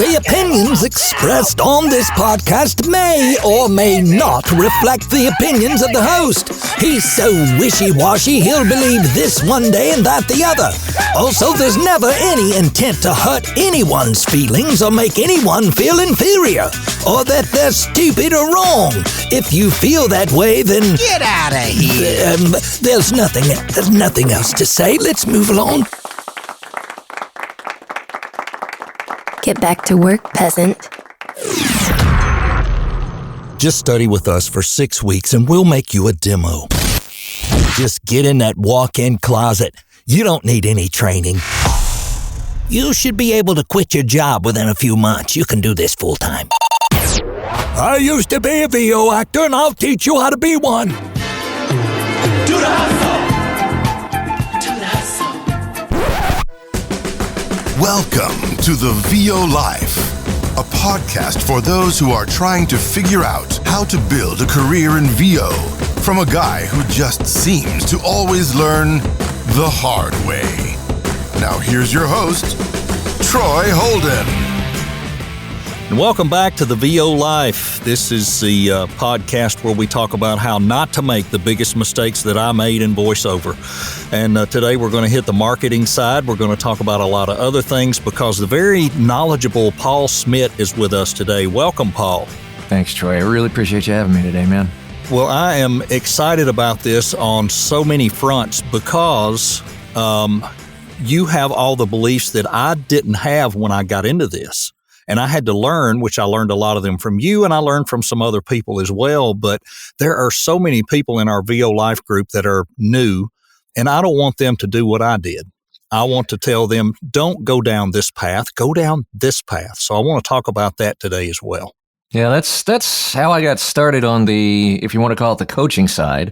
The opinions expressed on this podcast may or may not reflect the opinions of the host. He's so wishy-washy he'll believe this one day and that the other. Also, there's never any intent to hurt anyone's feelings or make anyone feel inferior, or that they're stupid or wrong. If you feel that way, then... Get out of here! There's nothing else to say. Let's move along. Get back to work, peasant. Just study with us for 6 weeks and we'll make you a demo. Just get in that walk-in closet. You don't need any training. You should be able to quit your job within a few months. You can do this full-time. I used to be a VO actor and I'll teach you how to be one. Do the hustle! Do the hustle! Welcome to the VO Life, a podcast for those who are trying to figure out how to build a career in VO from a guy who just seems to always learn the hard way. Now here's your host, Troy Holden. And welcome back to the VO Life. This is the podcast where we talk about how not to make the biggest mistakes that I made in voiceover. And today we're going to hit the marketing side. We're going to talk about a lot of other things because the very knowledgeable Paul Schmidt is with us today. Welcome, Paul. Thanks, Troy. I really appreciate you having me today, man. Well, I am excited about this on so many fronts because you have all the beliefs that I didn't have when I got into this. And I had to learn, which I learned a lot of them from you, and I learned from some other people as well. But there are so many people in our VO Life group that are new, and I don't want them to do what I did. I want to tell them, don't go down this path, go down this path. So I want to talk about that today as well. Yeah, that's how I got started on the, if you want to call it the coaching side,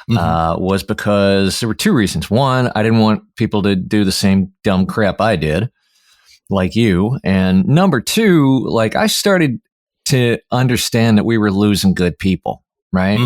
was because there were two reasons. One, I didn't want people to do the same dumb crap I did, like you. And number two, like I started to understand that we were losing good people, right?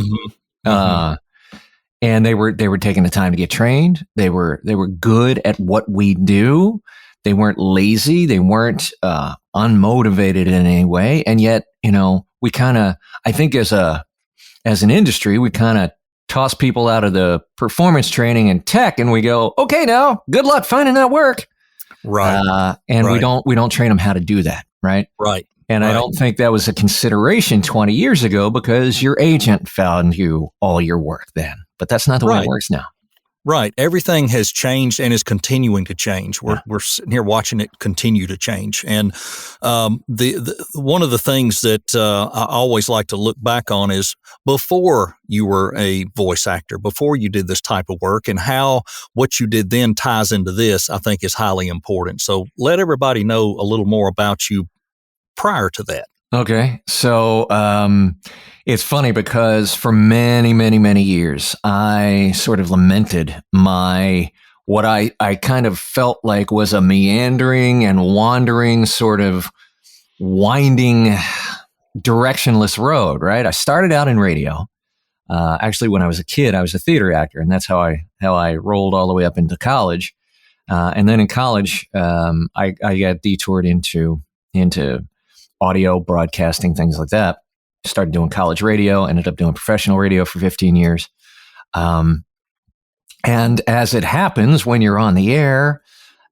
And they were taking the time to get trained. They were good at what we do. They weren't lazy. They weren't unmotivated in any way. And yet, you know, we kind of, I think as an industry, we kind of toss people out of the performance training and tech, and we go, okay, now good luck finding that work. Right. And right. we don't train them how to do that. Right. Right. And I don't think that was a consideration 20 years ago because your agent found you all your work then. But that's not the way it works now. Right. Everything has changed and is continuing to change. We're sitting here watching it continue to change. And the one of the things that I always like to look back on is before you were a voice actor, before you did this type of work, and how what you did then ties into this, I think is highly important. So let everybody know a little more about you prior to that. Okay. So it's funny because for many, many, many years, I sort of lamented what I kind of felt like was a meandering and wandering sort of winding directionless road, right? I started out in radio. Actually, when I was a kid, I was a theater actor, and that's how I rolled all the way up into college. And then in college, I got detoured into audio, broadcasting, things like that. Started doing college radio, ended up doing professional radio for 15 years. And as it happens, when you're on the air,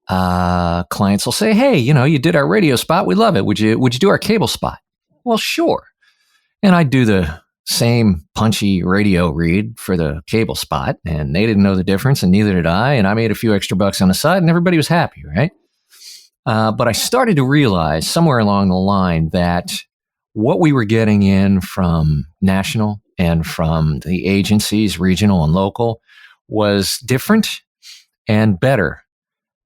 clients will say, hey, you know, you did our radio spot. We love it. Would you do our cable spot? Well, sure. And I do the same punchy radio read for the cable spot, and they didn't know the difference, and neither did I. And I made a few extra bucks on the side, and everybody was happy, right? But I started to realize somewhere along the line that what we were getting in from national and from the agencies, regional and local, was different and better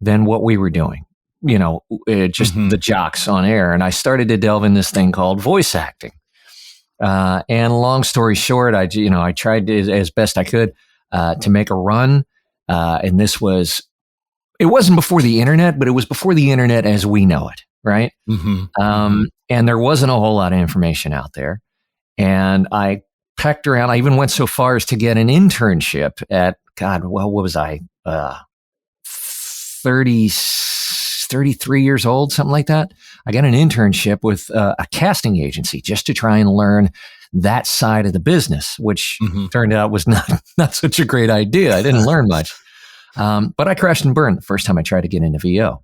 than what we were doing. You know, the jocks on air. And I started to delve in this thing called voice acting. And long story short, I tried as best I could to make a run. And it wasn't before the internet, but it was before the internet as we know it, right? And there wasn't a whole lot of information out there. And I pecked around. I even went so far as to get an internship at, what was I? 33 33 years old, something like that. I got an internship with a casting agency just to try and learn that side of the business, which turned out was not such a great idea. I didn't learn much. But I crashed and burned the first time I tried to get into VO.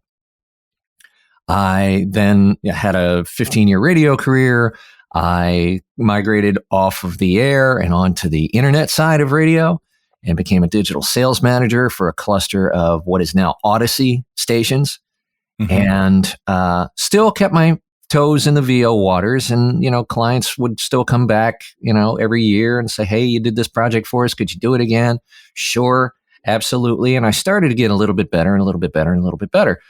I then had a 15-year radio career. I migrated off of the air and onto the internet side of radio and became a digital sales manager for a cluster of what is now Odyssey stations, and still kept my toes in the VO waters. And, clients would still come back, every year and say, hey, you did this project for us. Could you do it again? Sure, absolutely. And I started to get a little bit better and a little bit better and a little bit better.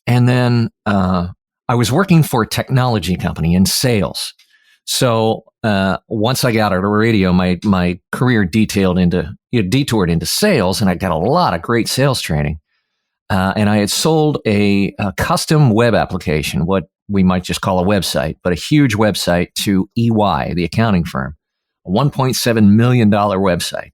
And then I was working for a technology company in sales. So once I got out of radio, my career detoured into sales, and I got a lot of great sales training. And I had sold a custom web application, what we might just call a website, but a huge website to EY, the accounting firm, a $1.7 million website.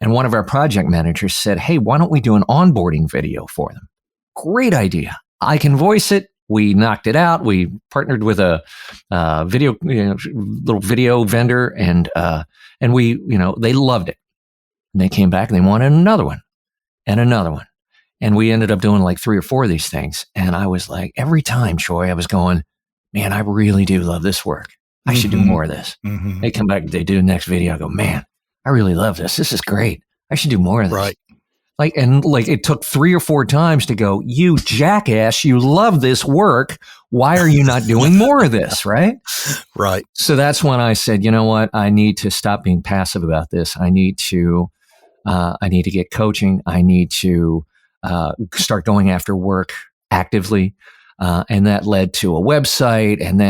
And one of our project managers said, hey, why don't we do an onboarding video for them? Great idea. I can voice it. We knocked it out. We partnered with a video, little video vendor, and we, they loved it. And they came back and they wanted another one and another one. And we ended up doing like 3 or 4 of these things. And I was like, every time, Troy, I was going, man, I really do love this work. I should do more of this. They come back, they do the next video. I go, man, I really love this. This is great. I should do more of this. Right. It took 3 or 4 times to go, you jackass, you love this work. Why are you not doing more of this? Right. Right. So that's when I said, you know what? I need to stop being passive about this. I need to get coaching. I need to start going after work actively. And that led to a website. And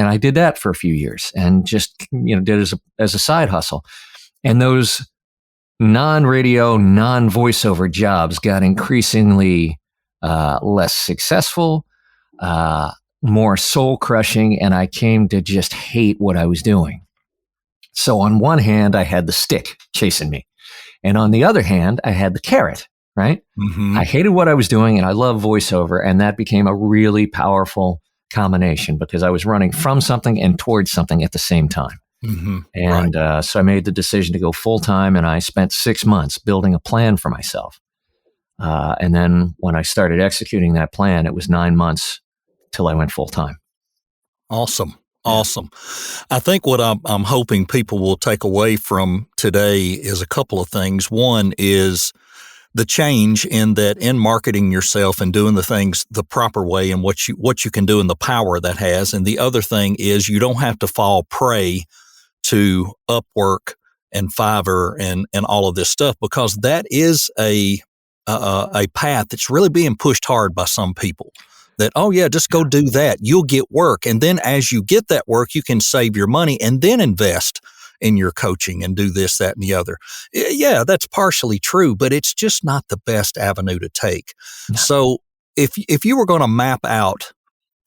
I did that for a few years and just, did it as a side hustle. And those non-radio, non-voiceover jobs got increasingly less successful, more soul-crushing, and I came to just hate what I was doing. So on one hand, I had the stick chasing me, and on the other hand, I had the carrot, right? I hated what I was doing, and I love voiceover, and that became a really powerful combination because I was running from something and towards something at the same time. And so I made the decision to go full-time, and I spent 6 months building a plan for myself. And then when I started executing that plan, it was 9 months till I went full-time. Awesome. I think what I'm hoping people will take away from today is a couple of things. One is the change in that in marketing yourself and doing the things the proper way and what you can do and the power that has. And the other thing is you don't have to fall prey to Upwork and Fiverr and all of this stuff, because that is a path that's really being pushed hard by some people. That, oh yeah, just go do that. You'll get work. And then as you get that work, you can save your money and then invest in your coaching and do this, that, and the other. Yeah, that's partially true, but it's just not the best avenue to take. No. So if you were going to map out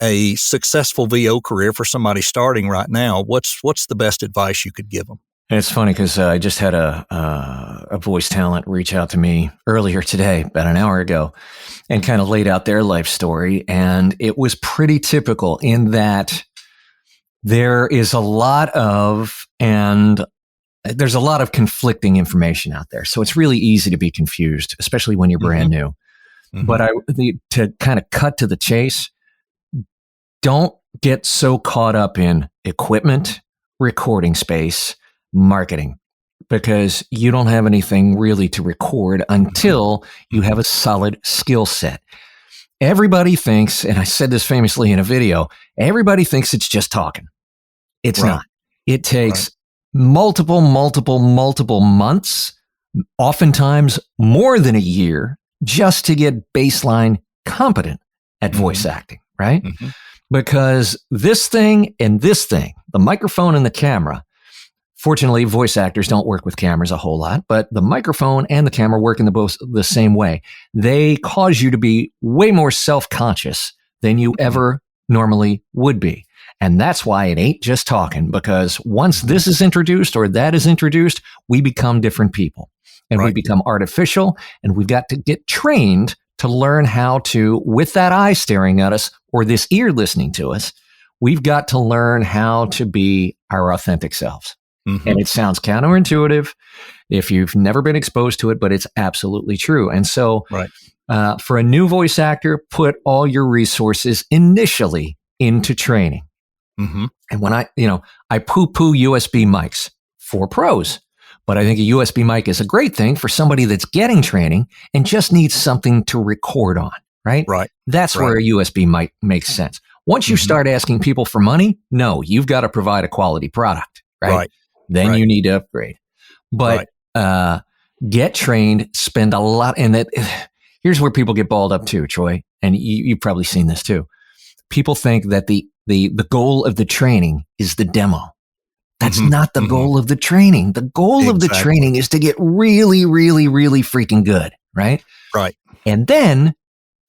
a successful VO career for somebody starting right now, what's the best advice you could give them? And it's funny because I just had a voice talent reach out to me earlier today, about an hour ago, and kind of laid out their life story. And it was pretty typical in that there is a lot of conflicting information out there. So it's really easy to be confused, especially when you're brand new. But to kind of cut to the chase, don't get so caught up in equipment, recording space, marketing, because you don't have anything really to record until you have a solid skill set. Everybody thinks, and I said this famously in a video, everybody thinks it's just talking. It's not. It takes multiple months, oftentimes more than a year, just to get baseline competent at voice acting, right? Because this thing and this thing, the microphone and the camera, fortunately, voice actors don't work with cameras a whole lot, but the microphone and the camera work in the same way. They cause you to be way more self-conscious than you ever normally would be. And that's why it ain't just talking, because once this is introduced or that is introduced, we become different people and we become artificial, and we've got to get trained to learn how to, with that eye staring at us or this ear listening to us, we've got to learn how to be our authentic selves. And it sounds counterintuitive if you've never been exposed to it, but it's absolutely true. And so for a new voice actor, put all your resources initially into training. And when I poo-poo USB mics for pros, but I think a USB mic is a great thing for somebody that's getting training and just needs something to record on, right? That's where a USB mic makes sense. Once you start asking people for money, no, you've got to provide a quality product, right? Then you need to upgrade. But get trained, spend a lot, and here's where people get balled up too, Troy, and you've probably seen this too. People think that the goal of the training is the demo. That's not the goal of the training. The goal of the training is to get really, really, really freaking good, right? And then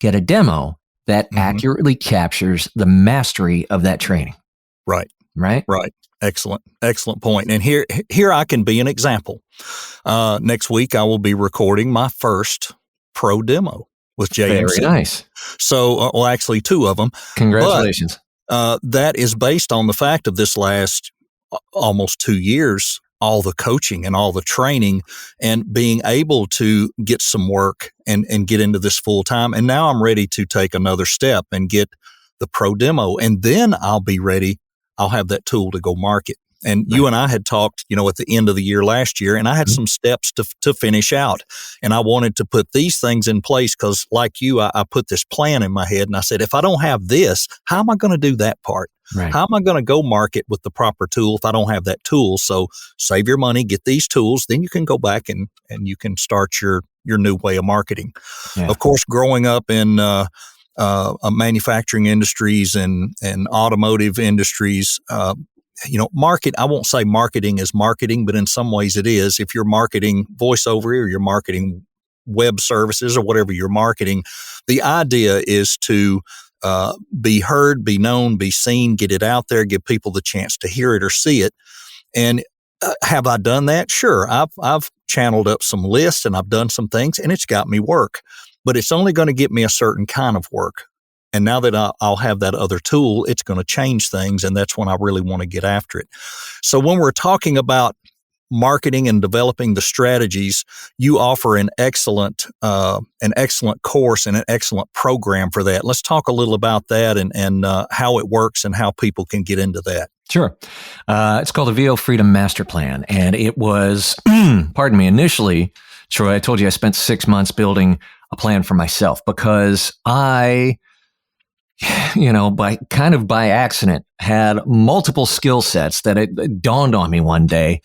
get a demo that accurately captures the mastery of that training. Right. Excellent point. And here I can be an example. Next week, I will be recording my first pro demo with JMC. Very nice. So, well, actually 2 of them. Congratulations. But, that is based on the fact of this last almost 2 years, all the coaching and all the training and being able to get some work and get into this full time. And now I'm ready to take another step and get the pro demo. And then I'll be ready. I'll have that tool to go market. And you and I had talked, at the end of the year last year, and I had some steps to finish out. And I wanted to put these things in place because, like you, I put this plan in my head and I said, if I don't have this, how am I going to do that part? How am I going to go market with the proper tool if I don't have that tool? So save your money, get these tools, then you can go back and you can start your new way of marketing. Of course, growing up in manufacturing industries and automotive industries, market, I won't say marketing is marketing, but in some ways it is. If you're marketing voiceover or you're marketing web services or whatever you're marketing, the idea is to be heard, be known, be seen, get it out there, give people the chance to hear it or see it. And have I done that? Sure. I've channeled up some lists and I've done some things and it's got me work, but it's only going to get me a certain kind of work. And now that I'll have that other tool, it's going to change things. And that's when I really want to get after it. So when we're talking about marketing and developing the strategies, you offer an excellent course and an excellent program for that. Let's talk a little about that and how it works and how people can get into that. Sure. It's called the VO Freedom Master Plan. And it was, initially, Troy, I told you I spent 6 months building a plan for myself because I, by accident, had multiple skill sets that it dawned on me one day.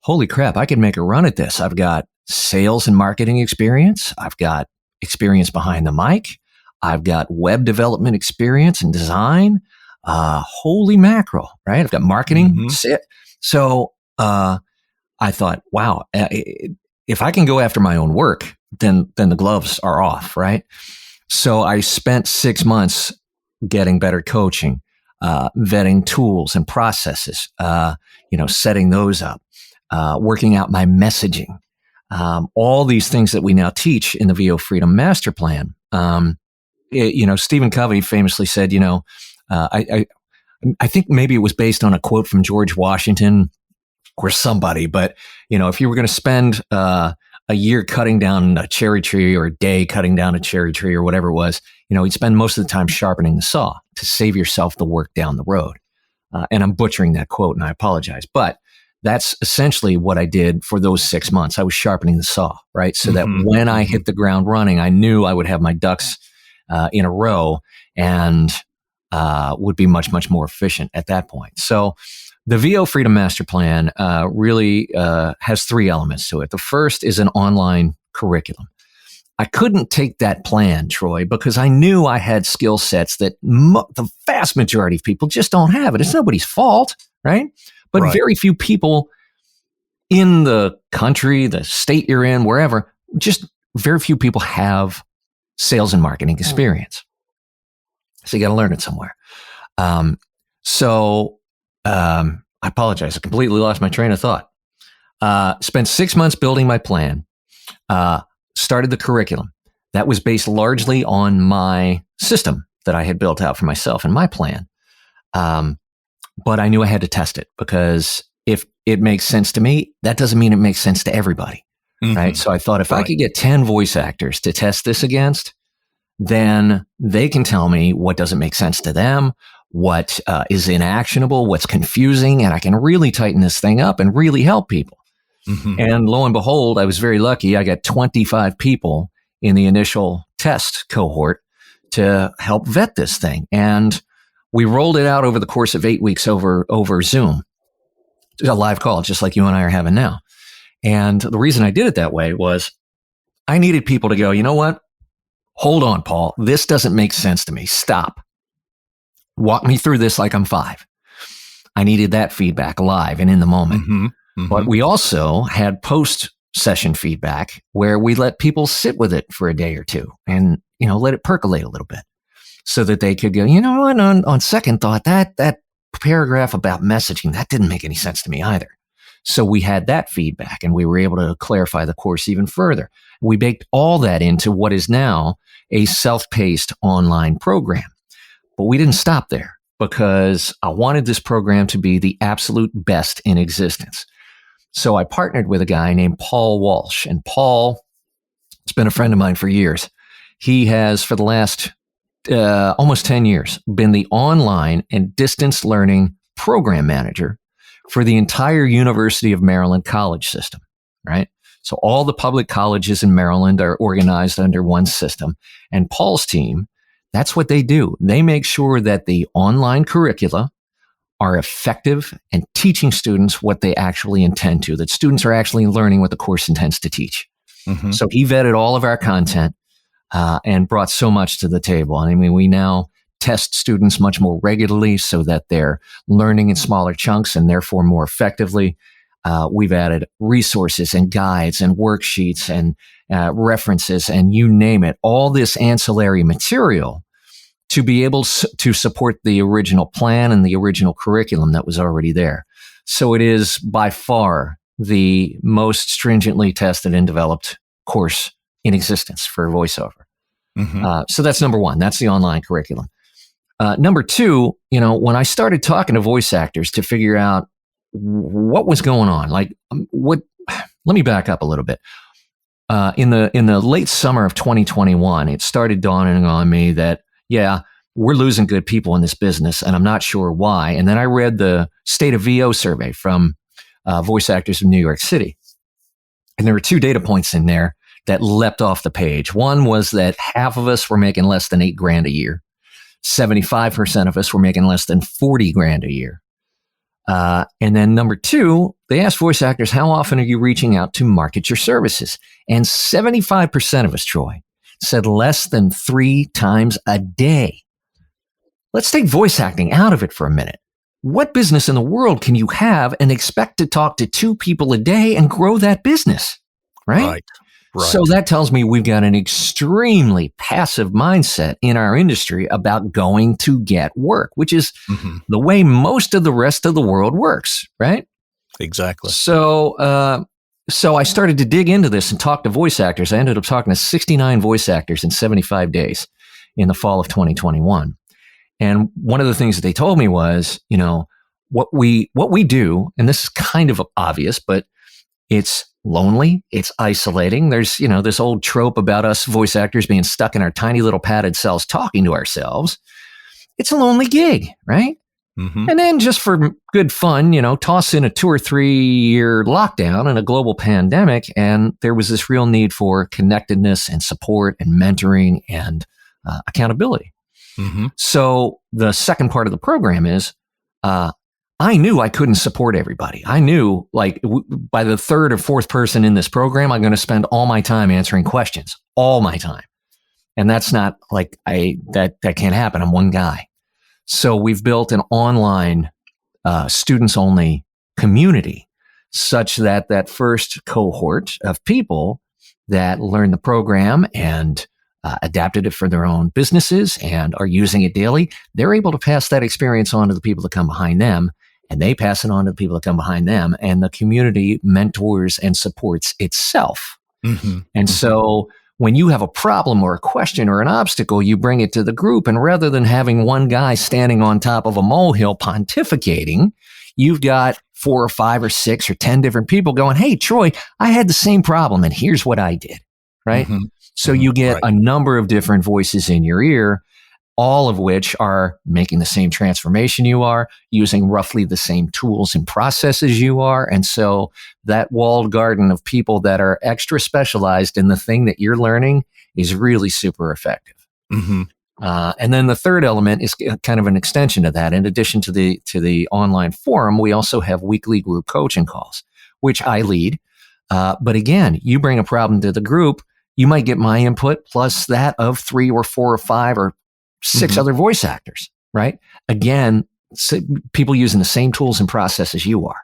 Holy crap, I can make a run at this. I've got sales and marketing experience. I've got experience behind the mic. I've got web development experience and design. Holy mackerel, right? I've got marketing. So I thought, wow, if I can go after my own work, then the gloves are off, right? So I spent 6 months getting better coaching, vetting tools and processes, setting those up, working out my messaging, all these things that we now teach in the VO Freedom Master Plan. Stephen Covey famously said, I think maybe it was based on a quote from George Washington or somebody, but if you were going to spend a year cutting down a cherry tree or a day cutting down a cherry tree or whatever it was, you'd spend most of the time sharpening the saw to save yourself the work down the road. And I'm butchering that quote and I apologize, but that's essentially what I did for those 6 months. I was sharpening the saw, right? So that when I hit the ground running, I knew I would have my ducks in a row and would be much, much more efficient at that point. So the VO Freedom Master Plan really has 3 elements to it. The first is an online curriculum. I couldn't take that plan, Troy, because I knew I had skill sets that the vast majority of people just don't have it. It's nobody's fault, right? But very few people in the country, the state you're in, wherever, just very few people have sales and marketing experience. So you got to learn it somewhere. I apologize. I completely lost my train of thought. Spent 6 months building my plan, started the curriculum. that was based largely on my system that I had built out for myself and my plan. But I knew I had to test it, because if it makes sense to me, that doesn't mean it makes sense to everybody. Right. So I thought if I could get 10 voice actors to test this against, then they can tell me what doesn't make sense to them, what is inactionable, what's confusing, and I can really tighten this thing up and really help people. And lo and behold, I was very lucky. I got 25 people in the initial test cohort to help vet this thing. And we rolled it out over the course of 8 weeks over Zoom, a live call, just like you and I are having now. And the reason I did it that way was I needed people to go, you know what? Hold on, Paul. This doesn't make sense to me. Stop. Walk me through this like I'm 5. I needed that feedback live and in the moment. But we also had post-session feedback where we let people sit with it for a day or two and, let it percolate a little bit so that they could go, you know what, on second thought, that paragraph about messaging, that didn't make any sense to me either. So we had that feedback and we were able to clarify the course even further. We baked all that into what is now a self-paced online program. But we didn't stop there, because I wanted this program to be the absolute best in existence. So I partnered with a guy named Paul Walsh. And Paul has been a friend of mine for years. He has, for the last almost 10 years, been the online and distance learning program manager for the entire University of Maryland college system, right? So all the public colleges in Maryland are organized under one system. And Paul's team, that's what they do. They make sure that the online curricula are effective and teaching students what they actually intend to, that students are actually learning what the course intends to teach. So he vetted all of our content and brought so much to the table. I mean, we now test students much more regularly so that they're learning in smaller chunks and therefore more effectively. We've added resources and guides and worksheets and references and you name it, all this ancillary material to be able to support the original plan and the original curriculum that was already there. So it is by far the most stringently tested and developed course in existence for voiceover. So that's number one. That's the online curriculum. Number two, when I started talking to voice actors to figure out what was going on, let me back up a little bit. In the late summer of 2021, it started dawning on me that, we're losing good people in this business, and I'm not sure why. And then I read the State of VO survey from voice actors in New York City. And there were 2 data points in there that leapt off the page. One was that half of us were making less than $8,000 a year. 75% of us were making less than $40,000 a year. And then number 2, they asked voice actors, how often are you reaching out to market your services? And 75% of us, Troy, said less than 3 times a day. Let's take voice acting out of it for a minute. What business in the world can you have and expect to talk to 2 people a day and grow that business? Right. So that tells me we've got an extremely passive mindset in our industry about going to get work, which is the way most of the rest of the world works, right? Exactly. So I started to dig into this and talk to voice actors. I ended up talking to 69 voice actors in 75 days in the fall of 2021. And one of the things that they told me was, what we do, and this is kind of obvious, but it's lonely, it's isolating. There's, this old trope about us voice actors being stuck in our tiny little padded cells talking to ourselves. It's a lonely gig, right? And then just for good fun, toss in a 2 or 3 year lockdown and a global pandemic. And there was this real need for connectedness and support and mentoring and accountability. So the second part of the program is, I knew I couldn't support everybody. I knew by the 3rd or 4th person in this program, I'm going to spend all my time answering questions, all my time. And that's not that can't happen. I'm one guy. So we've built an online students only community such that that first cohort of people that learn the program and adapted it for their own businesses and are using it daily, they're able to pass that experience on to the people that come behind them. And they pass it on to the people that come behind them, and the community mentors and supports itself. And so when you have a problem or a question or an obstacle, you bring it to the group. And rather than having one guy standing on top of a molehill pontificating, you've got 4 or 5 or 6 or 10 different people going, hey, Troy, I had the same problem and here's what I did. Right. Mm-hmm. So you get a number of different voices in your ear, all of which are making the same transformation you are, using roughly the same tools and processes you are. And so that walled garden of people that are extra specialized in the thing that you're learning is really super effective. Mm-hmm. And then the third element is kind of an extension of that. In addition to the online forum, we also have weekly group coaching calls, which I lead. But again, you bring a problem to the group, you might get my input plus that of 3 or 4 or 5 or 6 other voice actors, right? Again, people using the same tools and processes you are.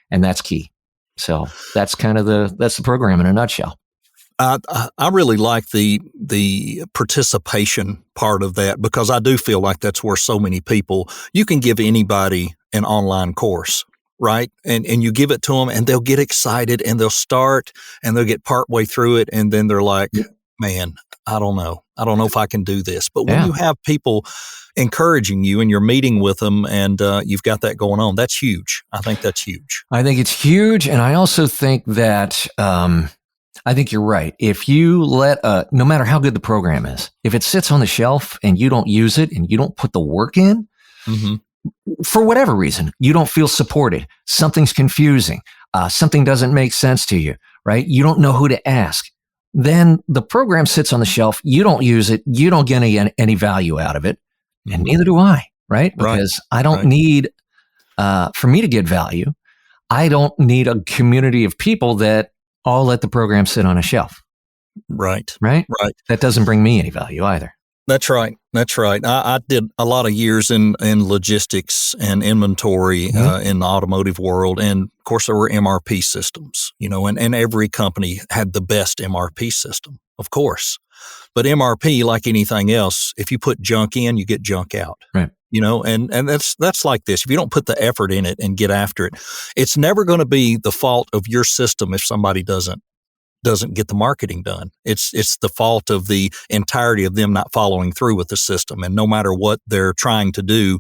And that's key. So that's kind of that's the program in a nutshell. I really like the participation part of that, because I do feel like that's where so many people, you can give anybody an online course, right? And you give it to them and they'll get excited and they'll start and they'll get partway through it. And then they're like, man, I don't know if I can do this. But when you have people encouraging you and you're meeting with them and you've got that going on, that's huge. I think that's huge. I think it's huge. And I also think that, I think you're right. If you let, no matter how good the program is, if it sits on the shelf and you don't use it and you don't put the work in, for whatever reason, you don't feel supported, something's confusing, something doesn't make sense to you, right? You don't know who to ask. Then the program sits on the shelf. You don't use it. You don't get any value out of it. And neither do I, right? Because I don't need, for me to get value, I don't need a community of people that all let the program sit on a shelf. Right. That doesn't bring me any value either. That's right. I did a lot of years in logistics and inventory in the automotive world. And of course, there were MRP systems, and every company had the best MRP system, of course. But MRP, like anything else, if you put junk in, you get junk out. Right. And that's like this. If you don't put the effort in it and get after it, it's never going to be the fault of your system if somebody doesn't get the marketing done. It's the fault of the entirety of them not following through with the system. And no matter what they're trying to do,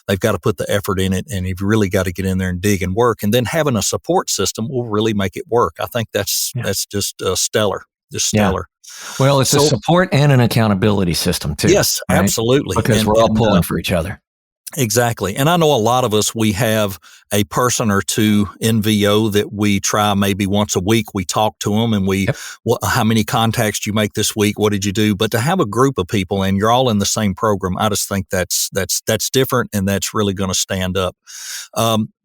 they've got to put the effort in it. And you've really got to get in there and dig and work. And then having a support system will really make it work. I think that's just stellar. Just stellar. Well, it's a support and an accountability system too. Yes, right? Absolutely. Because we're all pulling for each other. Exactly. And I know a lot of us, we have a person or two in VO that we try maybe once a week. We talk to them and how many contacts did you make this week? What did you do? But to have a group of people and you're all in the same program, I just think that's different and that's really going to stand up.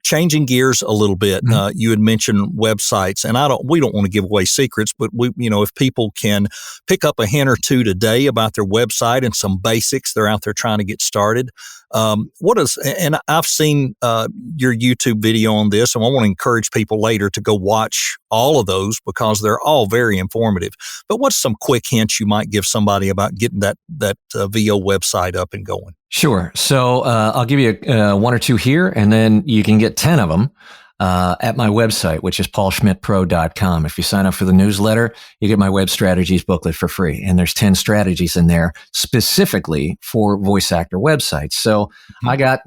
Changing gears a little bit, you had mentioned websites, and we don't want to give away secrets, but if people can pick up a hint or two today about their website and some basics, they're out there trying to get started. And I've seen your YouTube video on this, and I want to encourage people later to go watch all of those because they're all very informative. But what's some quick hints you might give somebody about getting that VO website up and going? Sure. So I'll give you 1 or 2 here, and then you can get 10 of them at my website, which is paulschmidtpro.com. If you sign up for the newsletter, you get my web strategies booklet for free. And there's 10 strategies in there specifically for voice actor websites. So I got,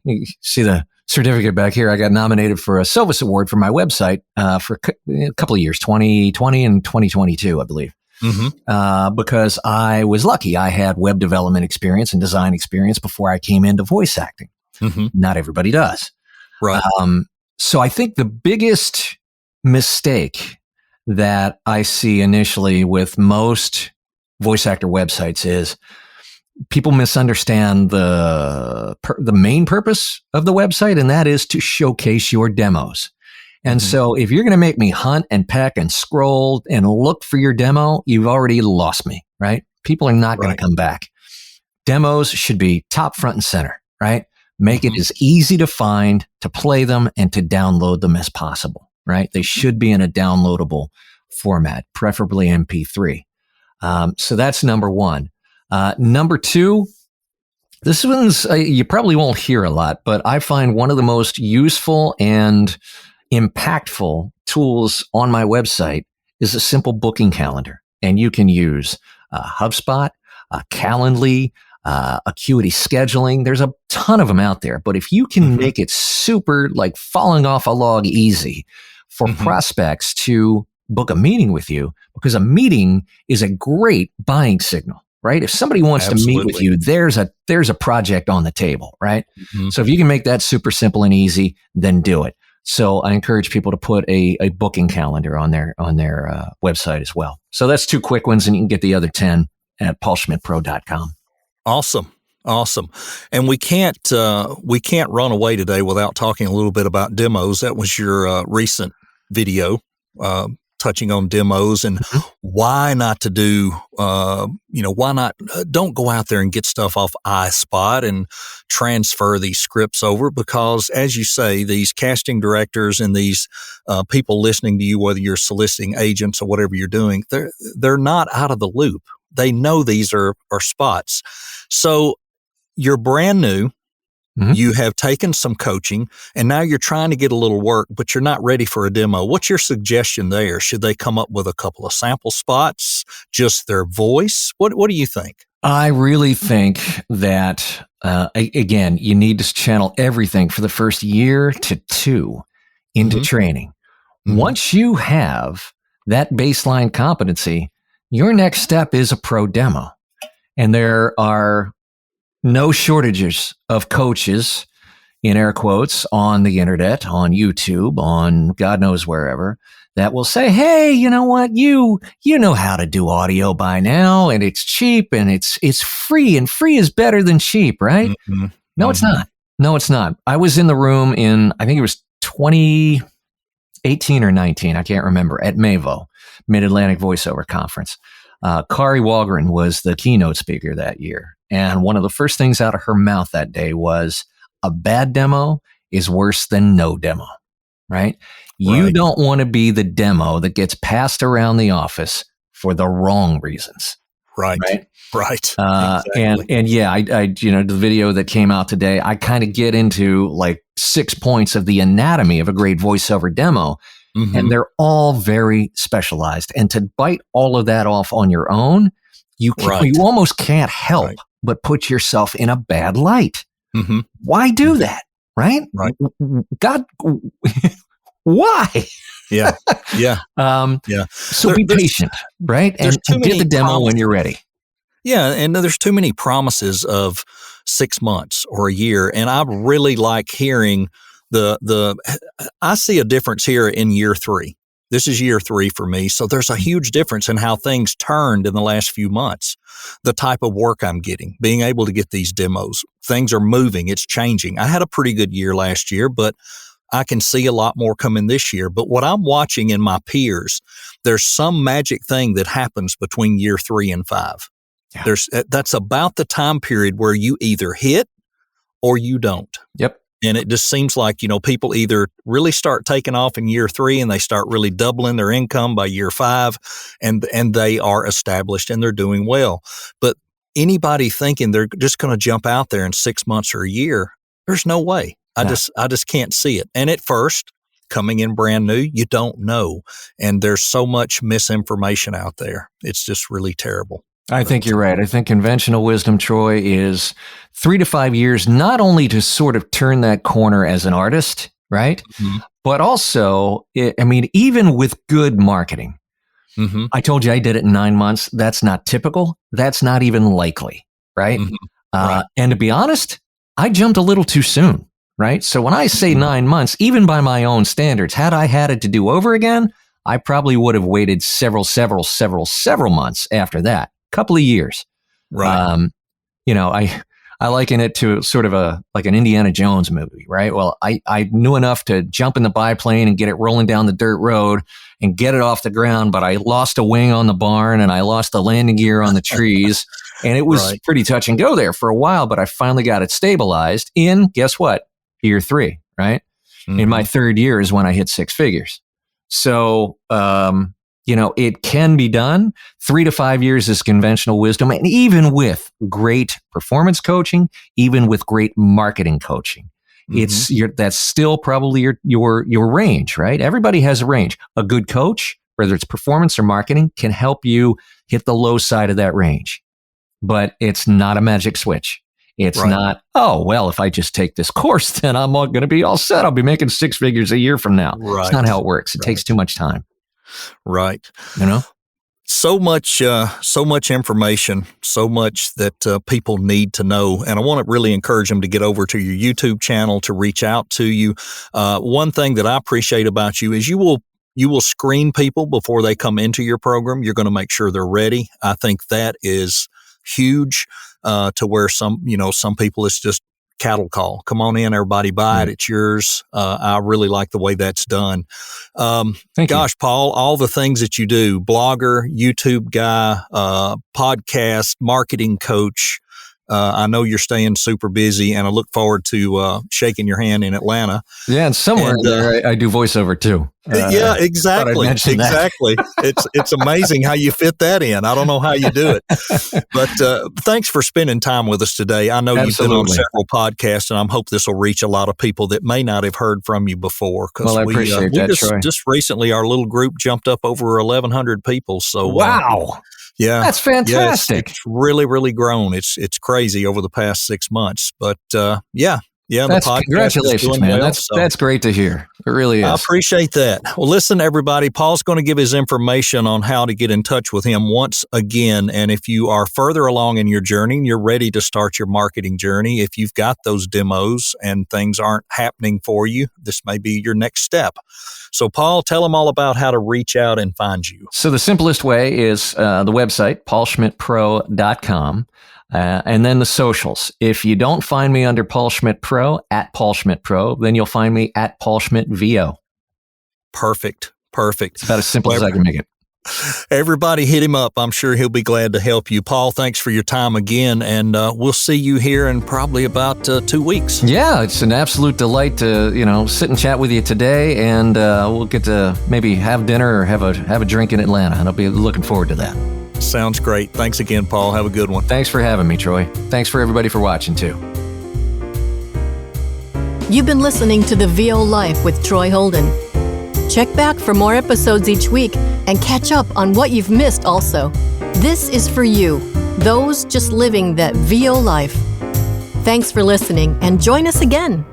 you see the certificate back here. I got nominated for a Silvis Award for my website for a couple of years, 2020 and 2022, I believe. Because I was lucky. I had web development experience and design experience before I came into voice acting. Not everybody does. Right. So I think the biggest mistake that I see initially with most voice actor websites is people misunderstand the main purpose of the website, and that is to showcase your demos. And so if you're going to make me hunt and peck and scroll and look for your demo, you've already lost me, right? People are not going to come back. Demos should be top, front, and center, right? Make it as easy to find, to play them, and to download them as possible, right? They should be in a downloadable format, preferably MP3. So that's number 1. Number 2, this one's, you probably won't hear a lot, but I find one of the most useful and impactful tools on my website is a simple booking calendar. and you can use HubSpot, Calendly, Acuity Scheduling. There's a ton of them out there. But if you can make it super like falling off a log easy for prospects to book a meeting with you, because a meeting is a great buying signal, right? If somebody wants to meet with you, there's a project on the table, right? So if you can make that super simple and easy, then do it. So I encourage people to put a booking calendar on their website as well. So that's 2 quick ones, and you can get the other 10 at paulschmidtpro.com. Awesome. And we can't run away today without talking a little bit about demos. That was your recent video touching on demos and why not to do, don't go out there and get stuff off iSpot and transfer these scripts over, because as you say, these casting directors and these people listening to you, whether you're soliciting agents or whatever you're doing, they're not out of the loop. They know these are spots. So you're brand new. You have taken some coaching, and now you're trying to get a little work, but you're not ready for a demo. What's your suggestion there? Should they come up with a couple of sample spots, just their voice? What do you think? I really think that, again, you need to channel everything for the first year to 2 into training. Once you have that baseline competency, your next step is a pro demo. And there are no shortages of coaches, in air quotes, on the internet, on YouTube, on God knows wherever, that will say, hey, you know what? You know how to do audio by now, and it's cheap, and it's free, and free is better than cheap, right? No, it's not. No, it's not. I was in the room in, I think it was 2018 or 19, I can't remember, at MAVO, Mid-Atlantic Voiceover Conference. Kari Walgren was the keynote speaker that year. And one of the first things out of her mouth that day was, a bad demo is worse than no demo, right? You don't want to be the demo that gets passed around the office for the wrong reasons. Right. Exactly. And yeah, I the video that came out today, I kind of get into like 6 points of the anatomy of a great voiceover demo. And they're all very specialized. And to bite all of that off on your own, you almost can't help but put yourself in a bad light. Why do that? Right? God, why? Yeah. So be patient, right? And get the demo when you're ready. Yeah, and there's too many promises of 6 months or a year, and I really like hearing I see a difference here in year 3. This is year 3 for me. So there's a huge difference in how things turned in the last few months. The type of work I'm getting, being able to get these demos, things are moving. It's changing. I had a pretty good year last year, but I can see a lot more coming this year. But what I'm watching in my peers, there's some magic thing that happens between year 3 and 5. Yeah. That's about the time period where you either hit or you don't. Yep. And it just seems like, people either really start taking off in year 3 and they start really doubling their income by year 5 and they are established and they're doing well. But anybody thinking they're just going to jump out there in 6 months or a year, there's no way. I just can't see it. And at first, coming in brand new, you don't know. And there's so much misinformation out there. It's just really terrible. I think you're right. I think conventional wisdom, Troy, is 3 to 5 years, not only to sort of turn that corner as an artist, right? But also, even with good marketing. I told you I did it in 9 months. That's not typical. That's not even likely, right? And to be honest, I jumped a little too soon, right? So when I say 9 months, even by my own standards, had I had it to do over again, I probably would have waited several months after that. Couple of years. Right. I liken it to sort of like an Indiana Jones movie, right? Well, I knew enough to jump in the biplane and get it rolling down the dirt road and get it off the ground, but I lost a wing on the barn and I lost the landing gear on the trees. And it was pretty touch and go there for a while, but I finally got it stabilized in, guess what? Year 3, right? In my 3rd year is when I hit 6 figures. So, it can be done. 3 to 5 years is conventional wisdom. And even with great performance coaching, even with great marketing coaching, that's still probably your range, right? Everybody has a range. A good coach whether it's performance or marketing, can help you hit the low side of that range. But it's not a magic switch. It's not, oh, well, if I just take this course, then I'm going to be all set. I'll be making 6 figures a year from now. It's not how it works. It takes too much time. Right. You know? So much information, so much that people need to know. And I want to really encourage them to get over to your YouTube channel, to reach out to you. One thing that I appreciate about you is you will screen people before they come into your program. You're going to make sure they're ready. I think that is huge, to where some people, it's just cattle call. Come on in, everybody, buy it. It's yours. I really like the way that's done. Thank you. Paul, all the things that you do, blogger, YouTube guy, podcast, marketing coach. I know you're staying super busy, and I look forward to shaking your hand in Atlanta. Yeah, and somewhere there I do voiceover too. Yeah, exactly. Exactly. It's amazing how you fit that in. I don't know how you do it. But thanks for spending time with us today. I know you've been on several podcasts, and I hope this will reach a lot of people that may not have heard from you before. Well, I appreciate that, Troy. Just recently, our little group jumped up over 1,100 people. So wow. Yeah. That's fantastic. It's really, really grown. It's crazy over the past 6 months. But yeah, the podcast congratulations, is doing man. well, That's great to hear. It really is. I appreciate that. Well, listen, everybody, Paul's going to give his information on how to get in touch with him once again. And if you are further along in your journey and you're ready to start your marketing journey, if you've got those demos and things aren't happening for you, this may be your next step. So, Paul, tell them all about how to reach out and find you. So the simplest way is the website, paulschmidtpro.com. And then the socials. If you don't find me under Paul Schmidt Pro, at Paul Schmidt Pro, then you'll find me at Paul Schmidt VO. Perfect. It's about as simple as I can make it. Everybody hit him up. I'm sure he'll be glad to help you. Paul, thanks for your time again, and we'll see you here in probably about 2 weeks. Yeah, it's an absolute delight to sit and chat with you today, and we'll get to maybe have dinner or have a drink in Atlanta, and I'll be looking forward to that. Sounds great. Thanks again, Paul. Have a good one. Thanks for having me, Troy. Thanks for everybody for watching, too. You've been listening to The VO Life with Troy Holden. Check back for more episodes each week and catch up on what you've missed also. This is for you, those just living that VO life. Thanks for listening, and join us again.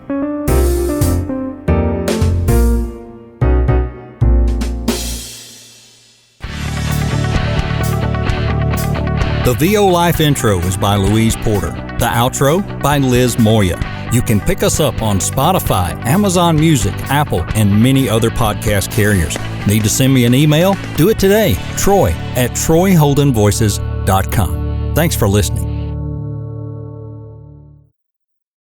The VO Life intro is by Louise Porter. The outro by Liz Moya. You can pick us up on Spotify, Amazon Music, Apple, and many other podcast carriers. Need to send me an email? Do it today. Troy@troyholdenvoices.com. Thanks for listening.